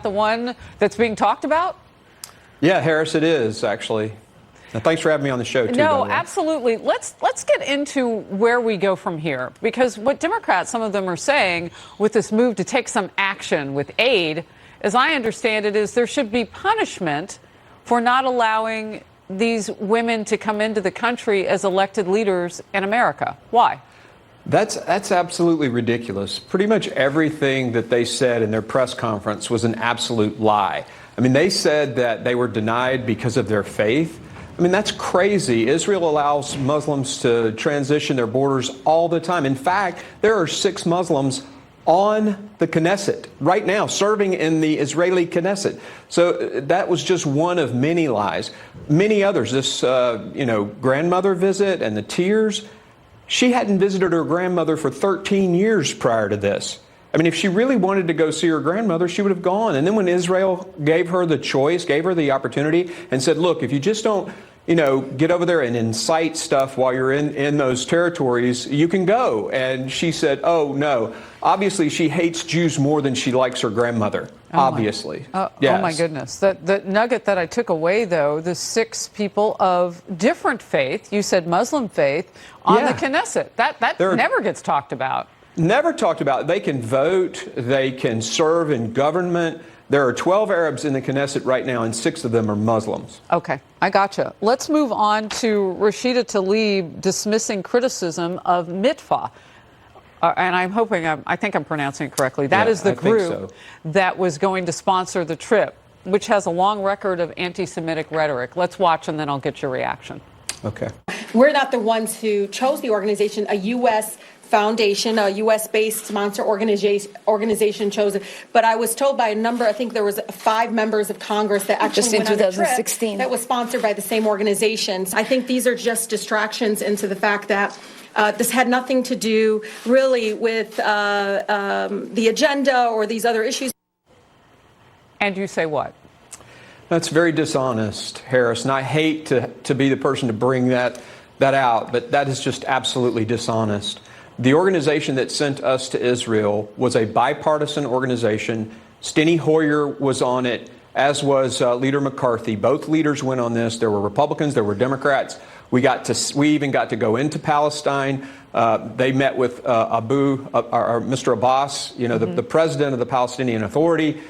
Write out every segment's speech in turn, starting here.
The one that's being talked about? Yeah, Harris, it is, actually. And thanks for having me on the show, too. No, absolutely. Let's get into where we go from here, because what Democrats, some of them are saying with this move to take some action with aid, as I understand it, is there should be punishment for not allowing these women to come into the country as elected leaders in America. Why? That's absolutely ridiculous. Pretty much everything that they said in their press conference was an absolute lie. I mean, they said that they were denied because of their faith. I mean, that's crazy. Israel allows Muslims to transition their borders all the time. In fact, there are 6 Muslims on the Knesset right now, serving in the Israeli Knesset. So that was just one of many lies. Many others. This, grandmother visit and the tears. She hadn't visited her grandmother for 13 years prior to this. I mean, if she really wanted to go see her grandmother, she would have gone. And then when Israel gave her the choice, gave her the opportunity, and said, look, if you just don't, get over there and incite stuff while you're in those territories, you can go. And she said, oh, no. Obviously, she hates Jews more than she likes her grandmother. Obviously. Yes. Oh, my goodness. The nugget that I took away, though, the 6 people of different faith, you said Muslim faith, on the Knesset. That never gets talked about. Never talked about. They can vote. They can serve in government. There are 12 Arabs in the Knesset right now, and 6 of them are Muslims. Okay, I gotcha. Let's move on to Rashida Tlaib dismissing criticism of Mitfa. And I'm hoping, I think I'm pronouncing it correctly. That is the group that was going to sponsor the trip, which has a long record of anti-Semitic rhetoric. Let's watch, and then I'll get your reaction. Okay. We're not the ones who chose the organization. A U.S. foundation, a U.S.-based sponsor organization chose it. But I was told by a number, I think there was 5 members of Congress that actually just in went on 2016 a trip that was sponsored by the same organizations. I think these are just distractions into the fact that this had nothing to do really with the agenda or these other issues. And you say what? That's very dishonest, Harris, and I hate to be the person to bring that out, but that is just absolutely dishonest. The organization that sent us to Israel was a bipartisan organization. Steny Hoyer was on it, as was Leader McCarthy. Both leaders went on this. There were Republicans, there were Democrats. We even got to go into Palestine. They met with Mr. Abbas, the president of the Palestinian Authority.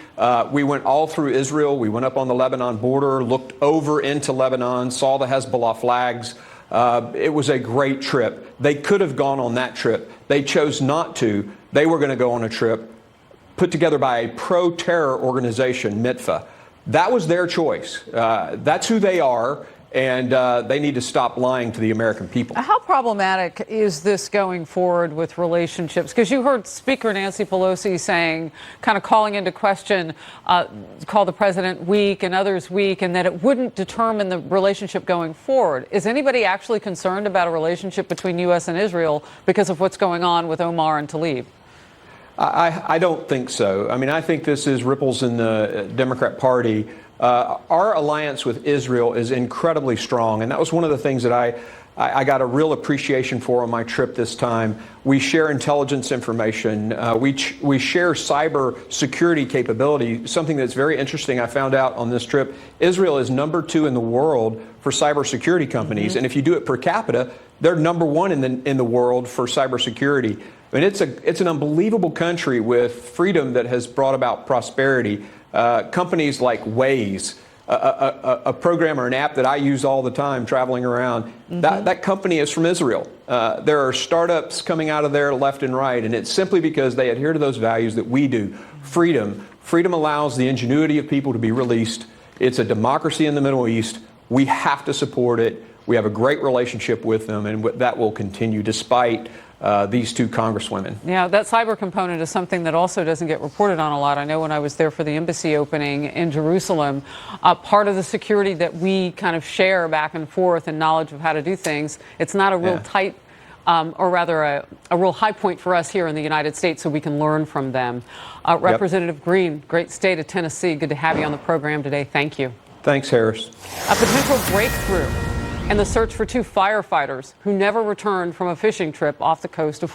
We went all through Israel. We went up on the Lebanon border, looked over into Lebanon, saw the Hezbollah flags. It was a great trip. They could have gone on that trip. They chose not to. They were going to go on a trip put together by a pro-terror organization, Mitfa. That was their choice. That's who they are. And they need to stop lying to the American people. How problematic is this going forward with relationships? Because you heard Speaker Nancy Pelosi saying, kind of calling into question, call the president weak and others weak, and that it wouldn't determine the relationship going forward. Is anybody actually concerned about a relationship between U.S. and Israel because of what's going on with Omar and Tlaib? I don't think so. I mean, I think this is ripples in the Democrat Party. Our alliance with Israel is incredibly strong, and that was one of the things that I got a real appreciation for on my trip this time. We share intelligence information. We share cyber security capability, something that's very interesting I found out on this trip. Israel is number 2 in the world for cybersecurity companies, and if you do it per capita, they're number 1 in the world for cybersecurity. I mean, it's an unbelievable country with freedom that has brought about prosperity. Companies like Waze, a program or an app that I use all the time traveling around, that company is from Israel. There are startups coming out of there left and right, and it's simply because they adhere to those values that we do. Freedom. Freedom allows the ingenuity of people to be released. It's a democracy in the Middle East. We have to support it. We have a great relationship with them, and that will continue despite these 2 congresswomen. Yeah, that cyber component is something that also doesn't get reported on a lot. I know when I was there for the embassy opening in Jerusalem, part of the security that we kind of share back and forth and knowledge of how to do things, it's not a real tight, or rather a real high point for us here in the United States, so we can learn from them. Representative Green, great state of Tennessee. Good to have you on the program today. Thank you. Thanks, Harris. A potential breakthrough in the search for 2 firefighters who never returned from a fishing trip off the coast of Florida.